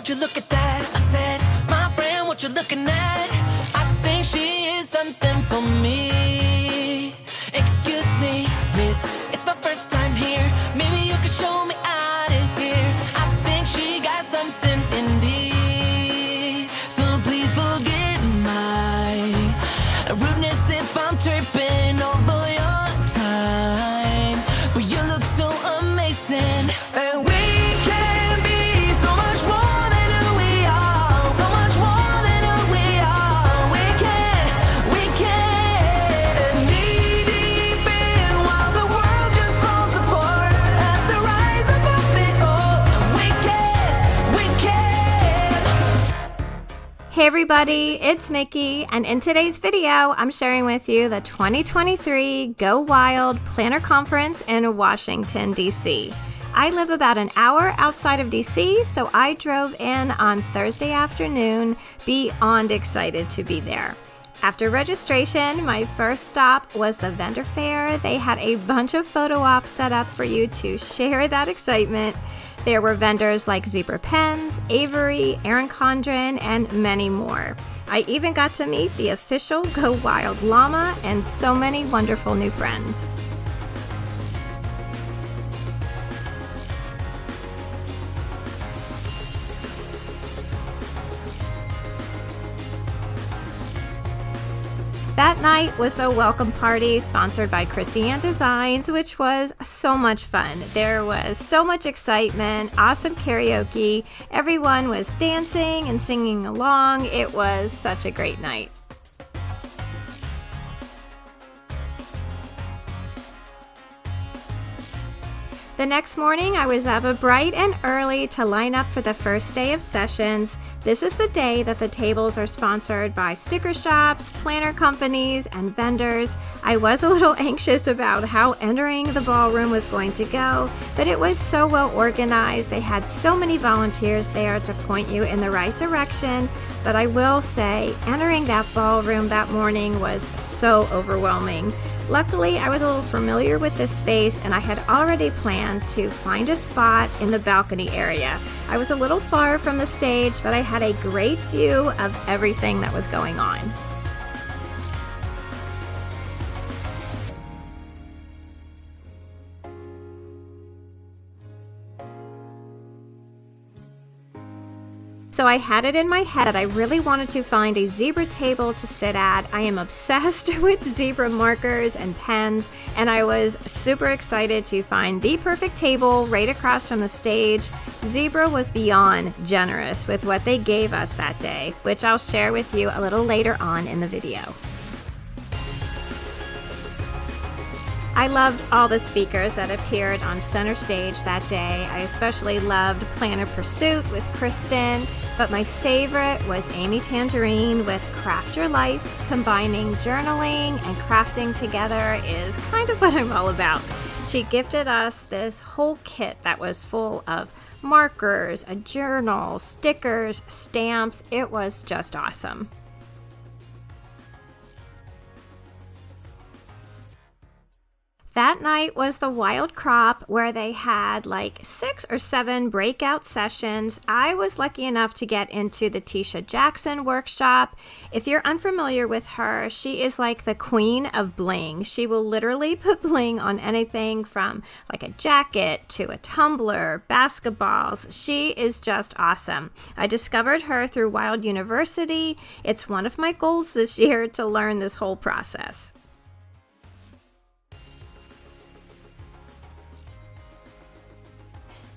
would you look at that? I said, my friend, what you looking at? I think she is something for me. Excuse me, miss, it's my first time here. Maybe you can show me out of here. I think she got something indeed. So please forgive my rudeness if I'm tripping over your time. But you look so amazing. And we can be so much more than who we are. So much more than who we are. We can. Knee deep in while the world just falls apart. At the rise above it all. We can. Hey everybody, it's Mickey, and in today's video, I'm sharing with you the 2023 Go Wild Planner Conference in Washington, D.C. I live about an hour outside of D.C., so I drove in on Thursday afternoon, beyond excited to be there. After registration, my first stop was the vendor fair. They had a bunch of photo ops set up for you to share that excitement. There were vendors like Zebra Pens, Avery, Erin Condren, and many more. I even got to meet the official Go Wild llama and so many wonderful new friends. That night was the welcome party sponsored by Chrissy Designs, which was so much fun. There was so much excitement, awesome karaoke. Everyone was dancing and singing along. It was such a great night. The next morning, I was up bright and early to line up for the first day of sessions. This is the day that the tables are sponsored by sticker shops, planner companies, and vendors. I was a little anxious about how entering the ballroom was going to go, but it was so well organized. They had so many volunteers there to point you in the right direction. But I will say, entering that ballroom that morning was so overwhelming. Luckily, I was a little familiar with this space and I had already planned to find a spot in the balcony area. I was a little far from the stage, but I had a great view of everything that was going on. So I had it in my head that I really wanted to find a zebra table to sit at. I am obsessed with zebra markers and pens, and I was super excited to find the perfect table right across from the stage. Zebra was beyond generous with what they gave us that day, which I'll share with you a little later on in the video. I loved all the speakers that appeared on center stage that day. I especially loved Planner Pursuit with Kristen, but my favorite was Amy Tangerine with Craft Your Life. Combining journaling and crafting together is kind of what I'm all about. She gifted us this whole kit that was full of markers, a journal, stickers, stamps. It was just awesome. That night was the Wild Crop, where they had like 6 or 7 breakout sessions. I was lucky enough to get into the Tisha Jackson workshop. If you're unfamiliar with her, she is like the queen of bling. She will literally put bling on anything from like a jacket to a tumbler, basketballs. She is just awesome. I discovered her through Wild University. It's one of my goals this year to learn this whole process.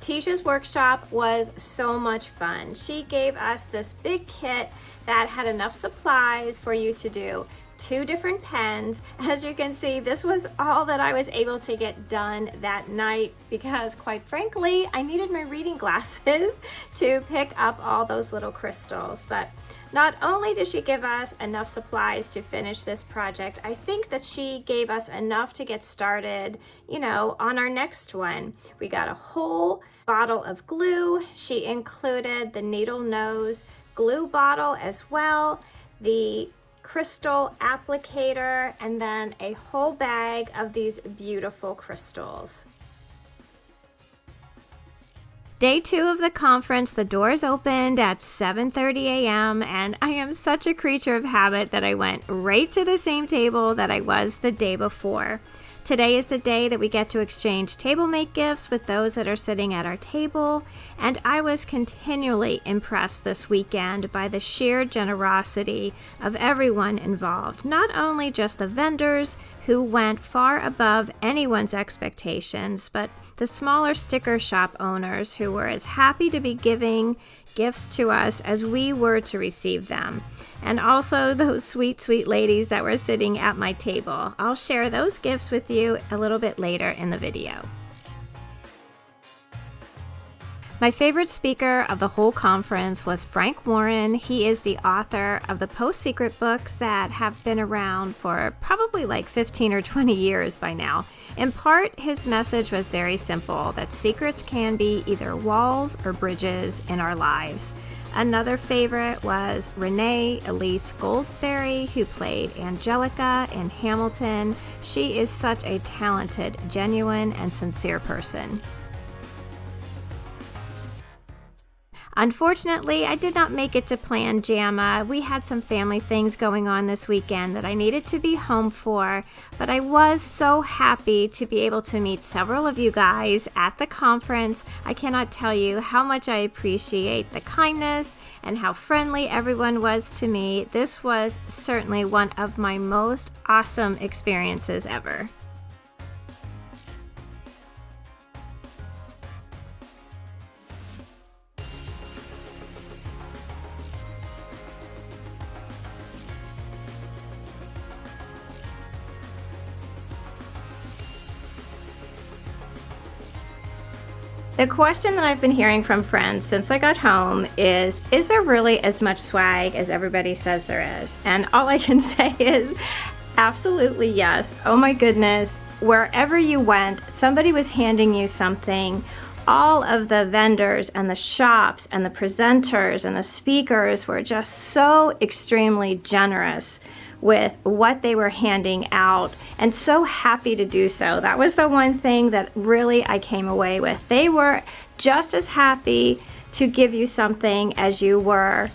Tisha's workshop was so much fun. She gave us this big kit that had enough supplies for you to do 2 different pens. As you can see, this was all that I was able to get done that night because, quite frankly, I needed my reading glasses to pick up all those little crystals. But not only did she give us enough supplies to finish this project, I think that she gave us enough to get started, on our next one. We got a whole bottle of glue. She included the needle nose glue bottle as well, the crystal applicator, and then a whole bag of these beautiful crystals. Day 2 of the conference, the doors opened at 7:30 a.m. and I am such a creature of habit that I went right to the same table that I was the day before. Today is the day that we get to exchange table mate gifts with those that are sitting at our table, and I was continually impressed this weekend by the sheer generosity of everyone involved, not only just the vendors who went far above anyone's expectations, but the smaller sticker shop owners who were as happy to be giving gifts to us as we were to receive them. And also those sweet, sweet ladies that were sitting at my table. I'll share those gifts with you a little bit later in the video. My favorite speaker of the whole conference was Frank Warren. He is the author of the Post Secret books that have been around for probably like 15 or 20 years by now. In part, his message was very simple, that secrets can be either walls or bridges in our lives. Another favorite was Renee Elise Goldsberry, who played Angelica in Hamilton. She is such a talented, genuine, and sincere person. Unfortunately, I did not make it to Plan JAMA. We had some family things going on this weekend that I needed to be home for, but I was so happy to be able to meet several of you guys at the conference. I cannot tell you how much I appreciate the kindness and how friendly everyone was to me. This was certainly one of my most awesome experiences ever. The question that I've been hearing from friends since I got home is there really as much swag as everybody says there is? And all I can say is absolutely yes. Oh my goodness, wherever you went, somebody was handing you something. All of the vendors and the shops and the presenters and the speakers were just so extremely generous with what they were handing out, and so happy to do so. That was the one thing that really I came away with. They were just as happy to give you something as you were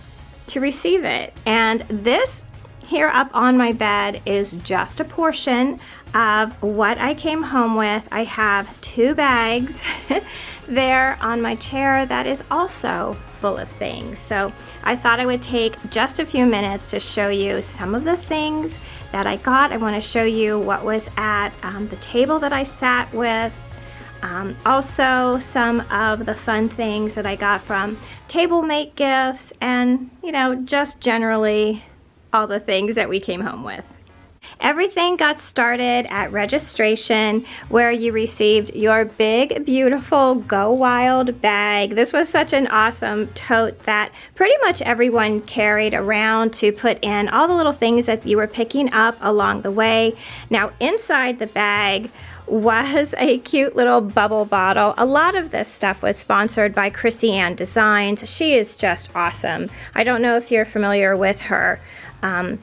to receive it. And this here up on my bed is just a portion of what I came home with. I have 2 bags there on my chair that is also full of things. So I thought I would take just a few minutes to show you some of the things that I got. I want to show you what was at the table that I sat with. Also some of the fun things that I got from table mate gifts, and just generally all the things that we came home with. Everything got started at registration, where you received your big, beautiful Go Wild bag. This was such an awesome tote that pretty much everyone carried around to put in all the little things that you were picking up along the way. Now, inside the bag was a cute little bubble bottle. A lot of this stuff was sponsored by Chrissy Ann Designs. She is just awesome. I don't know if you're familiar with her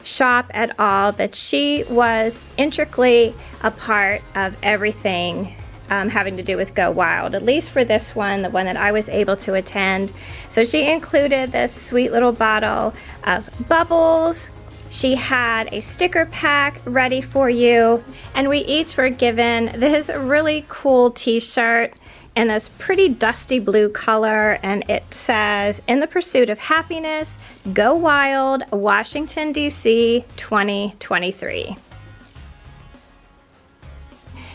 shop at all, but she was intricately a part of everything having to do with Go Wild, at least for this one, the one that I was able to attend. So she included this sweet little bottle of bubbles. She had a sticker pack ready for you, and we each were given this really cool t-shirt in this pretty dusty blue color, and it says, "In the pursuit of happiness, Go Wild, Washington, D.C., 2023.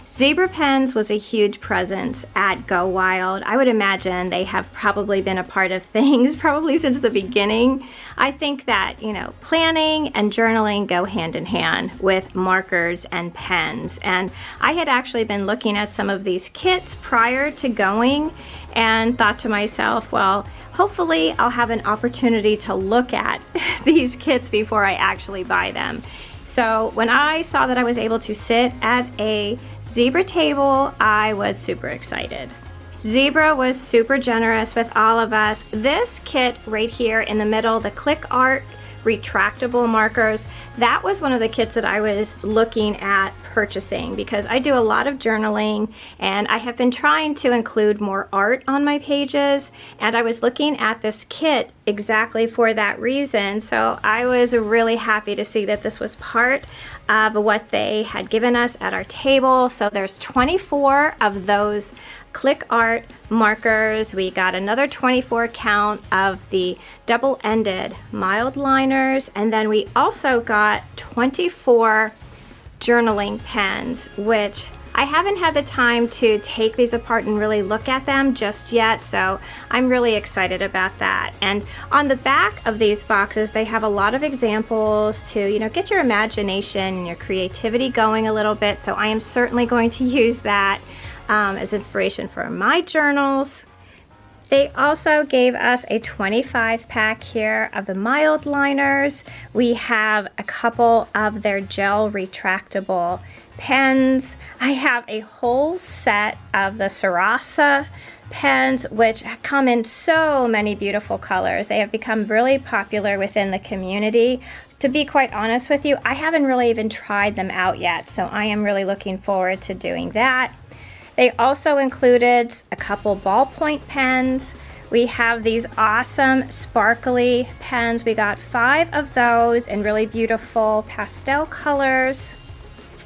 Zebra pens was a huge presence at Go Wild. I would imagine they have probably been a part of things probably since the beginning. I think that, planning and journaling go hand in hand with markers and pens. And I had actually been looking at some of these kits prior to going and thought to myself, well, hopefully I'll have an opportunity to look at these kits before I actually buy them. So when I saw that I was able to sit at a Zebra table, I was super excited. Zebra was super generous with all of us. This kit right here in the middle, the click art retractable markers, that was one of the kits that I was looking at purchasing because I do a lot of journaling and I have been trying to include more art on my pages, and I was looking at this kit exactly for that reason. So I was really happy to see that this was part of what they had given us at our table. So there's 24 of those click art markers. We got another 24 count of the double-ended mild liners, and then we also got 24 journaling pens, which I haven't had the time to take these apart and really look at them just yet, so I'm really excited about that. And on the back of these boxes, they have a lot of examples to, you know, get your imagination and your creativity going a little bit, so I am certainly going to use that as inspiration for my journals. They also gave us a 25 pack here of the mild liners. We have a couple of their gel retractable pens. I have a whole set of the Sarasa pens, which come in so many beautiful colors. They have become really popular within the community. To be quite honest with you, I haven't really even tried them out yet, so I am really looking forward to doing that. They also included a couple ballpoint pens. We have these awesome sparkly pens. We got 5 of those in really beautiful pastel colors.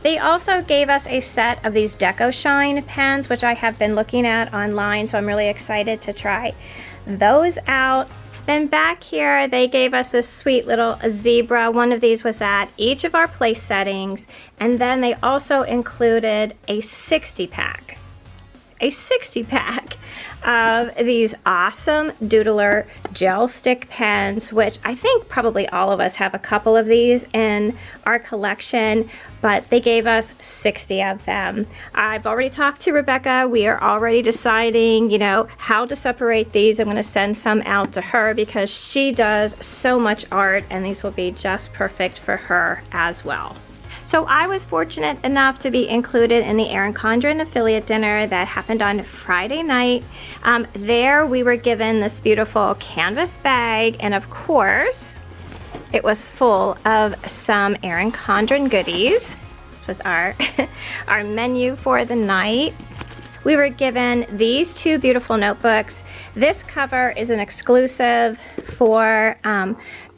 They also gave us a set of these Deco Shine pens, which I have been looking at online, so I'm really excited to try those out. Then back here, they gave us this sweet little zebra. One of these was at each of our place settings, and then they also included a 60 pack of these awesome Doodler gel stick pens, which I think probably all of us have a couple of these in our collection, but they gave us 60 of them. I've already talked to Rebecca. We are already deciding, you know, how to separate these. I'm going to send some out to her because she does so much art, and these will be just perfect for her as well. So I was fortunate enough to be included in the Erin Condren affiliate dinner that happened on Friday night. There we were given this beautiful canvas bag, and of course it was full of some Erin Condren goodies. This was our our menu for the night. We were given these 2 beautiful notebooks. This cover is an exclusive for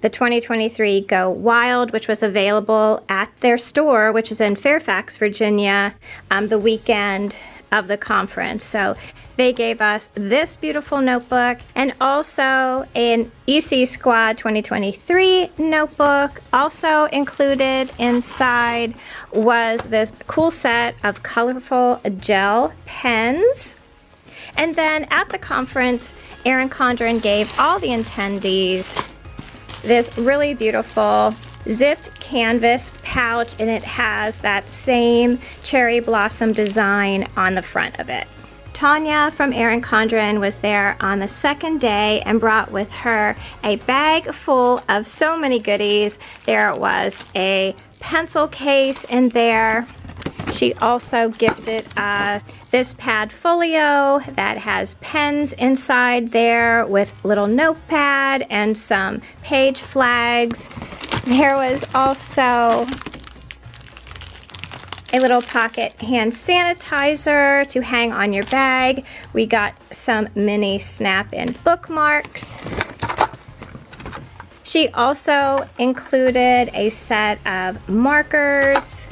the 2023 Go Wild, which was available at their store, which is in Fairfax, Virginia, the weekend of the conference. So they gave us this beautiful notebook and also an EC Squad 2023 notebook. Also included inside was this cool set of colorful gel pens. And then at the conference, Erin Condren gave all the attendees this really beautiful zipped canvas pouch, and it has that same cherry blossom design on the front of it. Tanya from Erin Condren was there on the second day and brought with her a bag full of so many goodies. There was a pencil case in there. She also gifted us this pad folio that has pens inside there with little notepad and some page flags. There was also a little pocket hand sanitizer to hang on your bag. We got some mini snap-in bookmarks. She also included a set of markers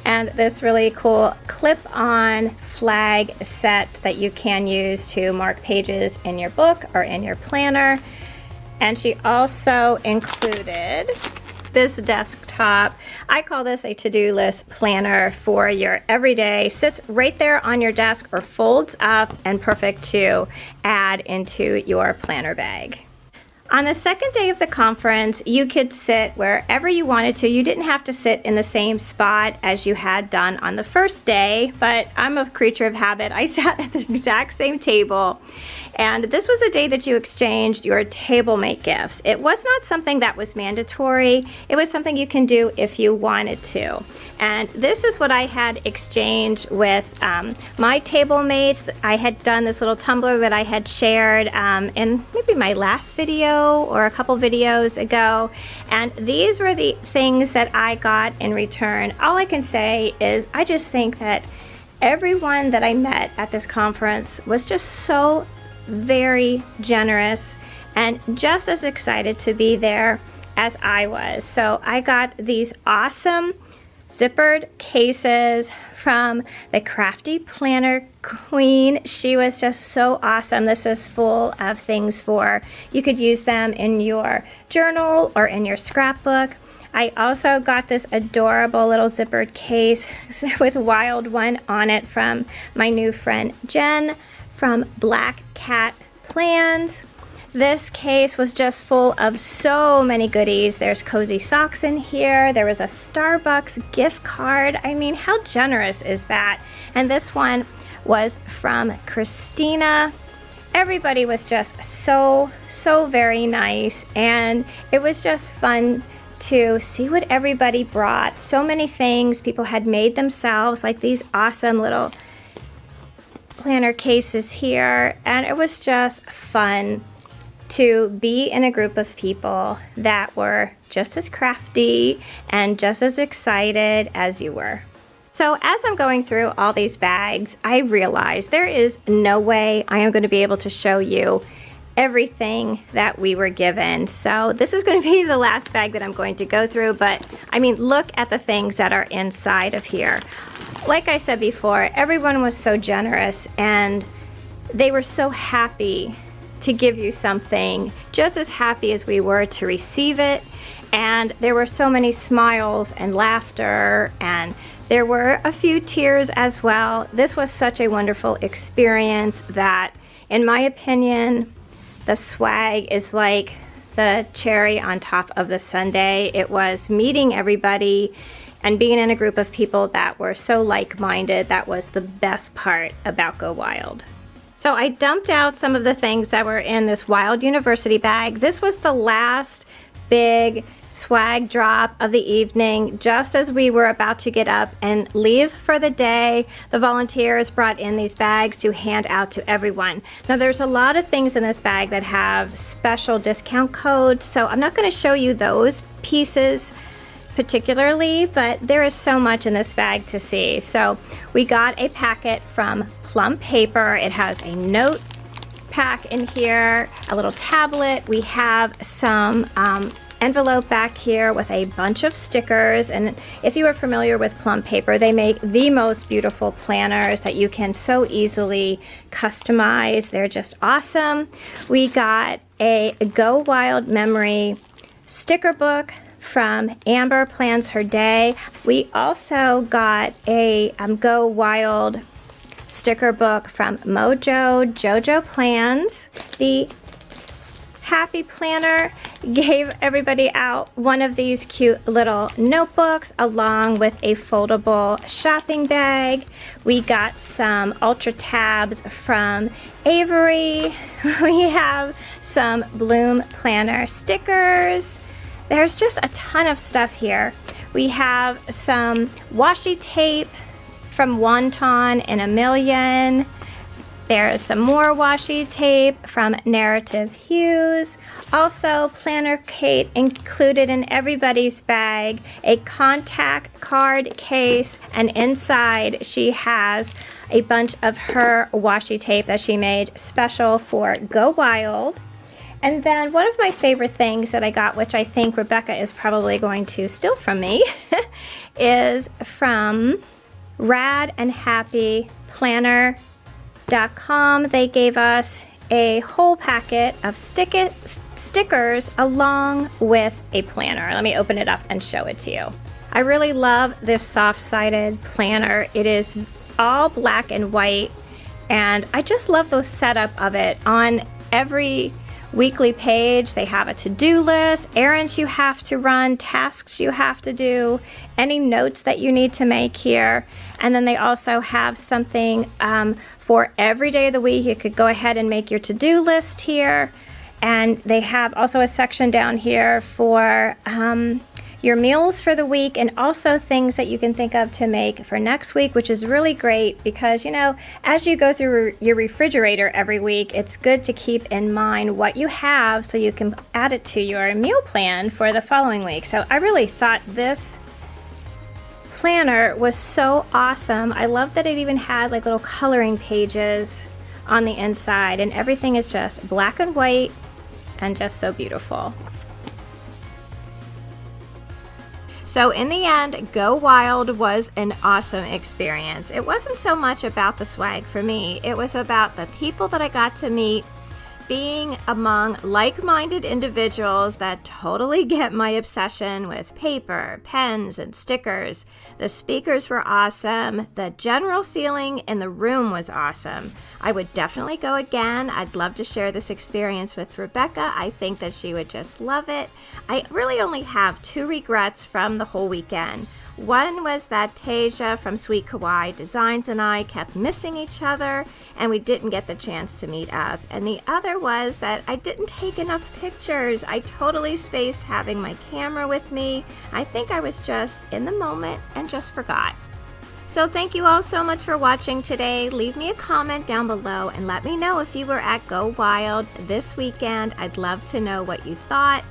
and this really cool clip-on flag set that you can use to mark pages in your book or in your planner. And she also included this desktop. I call this a to-do list planner for your everyday. Sits right there on your desk or folds up and perfect to add into your planner bag. On the second day of the conference, you could sit wherever you wanted to. You didn't have to sit in the same spot as you had done on the first day, but I'm a creature of habit. I sat at the exact same table. And this was a day that you exchanged your table mate gifts. It was not something that was mandatory. It was something you can do if you wanted to. And this is what I had exchanged with my table mates. I had done this little tumbler that I had shared in maybe my last video or a couple videos ago. And these were the things that I got in return. All I can say is I just think that everyone that I met at this conference was just so very generous and just as excited to be there as I was. So I got these awesome zippered cases from the Crafty Planner Queen. She was just so awesome. This is full of things for, you could use them in your journal or in your scrapbook. I also got this adorable little zippered case with Wild One on it from my new friend Jen from Black Cat Plans. This case was just full of so many goodies. There's cozy socks in here. There was a Starbucks gift card. I mean, how generous is that? And this one was from Christina. Everybody was just so very nice, and it was just fun to see what everybody brought. So many things people had made themselves, like these awesome little planner cases here, and it was just fun to be in a group of people that were just as crafty and just as excited as you were. So as I'm going through all these bags, I realized there is no way I am going to be able to show you everything that we were given. So this is going to be the last bag that I'm going to go through, but I mean, look at the things that are inside of here. Like I said before, everyone was so generous and they were so happy to give you something, just as happy as we were to receive it. And there were so many smiles and laughter, and there were a few tears as well. This was such a wonderful experience that, in my opinion, the swag is like the cherry on top of the sundae. It was meeting everybody and being in a group of people that were so like-minded. That was the best part about Go Wild. So I dumped out some of the things that were in this Wild University bag. This was the last big swag drop of the evening. Just as we were about to get up and leave for the day, the volunteers brought in these bags to hand out to everyone. Now there's a lot of things in this bag that have special discount codes, so I'm not going to show you those pieces particularly, but there is so much in this bag to see. So we got a packet from Plum Paper. It has a note pack in here, a little tablet. We have some envelope back here with a bunch of stickers, and if you are familiar with Plum Paper, they make the most beautiful planners that you can so easily customize. They're just awesome. We got a Go Wild memory sticker book from Amber Plans Her Day. We also got a Go Wild sticker book from Jojo Plans. The Happy Planner gave everybody out one of these cute little notebooks along with a foldable shopping bag. We got some Ultra Tabs from Avery. We have some Bloom Planner stickers. There's just a ton of stuff here. We have some washi tape from Wonton and A Million. There's some more washi tape from Narrative Hues. Also, Planner Kate included in everybody's bag a contact card case, and inside she has a bunch of her washi tape that she made special for Go Wild. And then one of my favorite things that I got, which I think Rebecca is probably going to steal from me, is from Rad and Happy Planner.com. They gave us a whole packet of stickers along with a planner. Let me open it up and show it to you. I really love this soft-sided planner. It is all black and white, and I just love the setup of it. On every weekly page, they have a to-do list, errands you have to run, tasks you have to do, any notes that you need to make here. And then they also have something for every day of the week. You could go ahead and make your to-do list here. And they have also a section down here for your meals for the week and also things that you can think of to make for next week, which is really great because, you know, as you go through your refrigerator every week, it's good to keep in mind what you have so you can add it to your meal plan for the following week. So I really thought this planner was so awesome. I love that it even had like little coloring pages on the inside, and everything is just black and white and just so beautiful. So in the end, Go Wild was an awesome experience. It wasn't so much about the swag for me. It was about the people that I got to meet, being among like-minded individuals that totally get my obsession with paper, pens, and stickers. The speakers were awesome. The general feeling in the room was awesome. I would definitely go again. I'd love to share this experience with Rebecca. I think that she would just love it. I really only have 2 regrets from the whole weekend. One was that Tisha from Sweet Kawaii Designs and I kept missing each other and we didn't get the chance to meet up. And the other was that I didn't take enough pictures. I totally spaced having my camera with me. I think I was just in the moment and just forgot. So thank you all so much for watching today. Leave me a comment down below and let me know if you were at Go Wild this weekend. I'd love to know what you thought.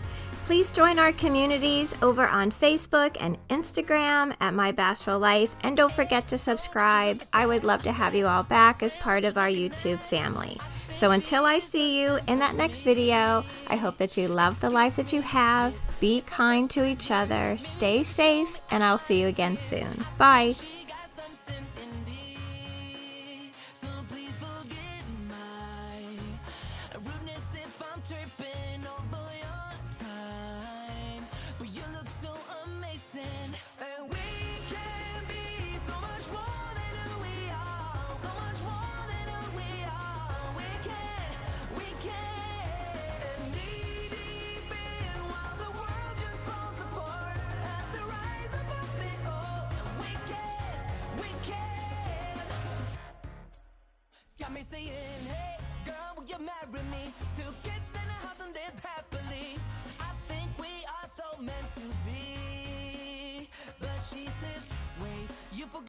Please join our communities over on Facebook and Instagram at My Bashful Life, and don't forget to subscribe. I would love to have you all back as part of our YouTube family. So until I see you in that next video, I hope that you love the life that you have, be kind to each other, stay safe, and I'll see you again soon. Bye. Got me saying, hey, girl, will you marry me? 2 kids in a house.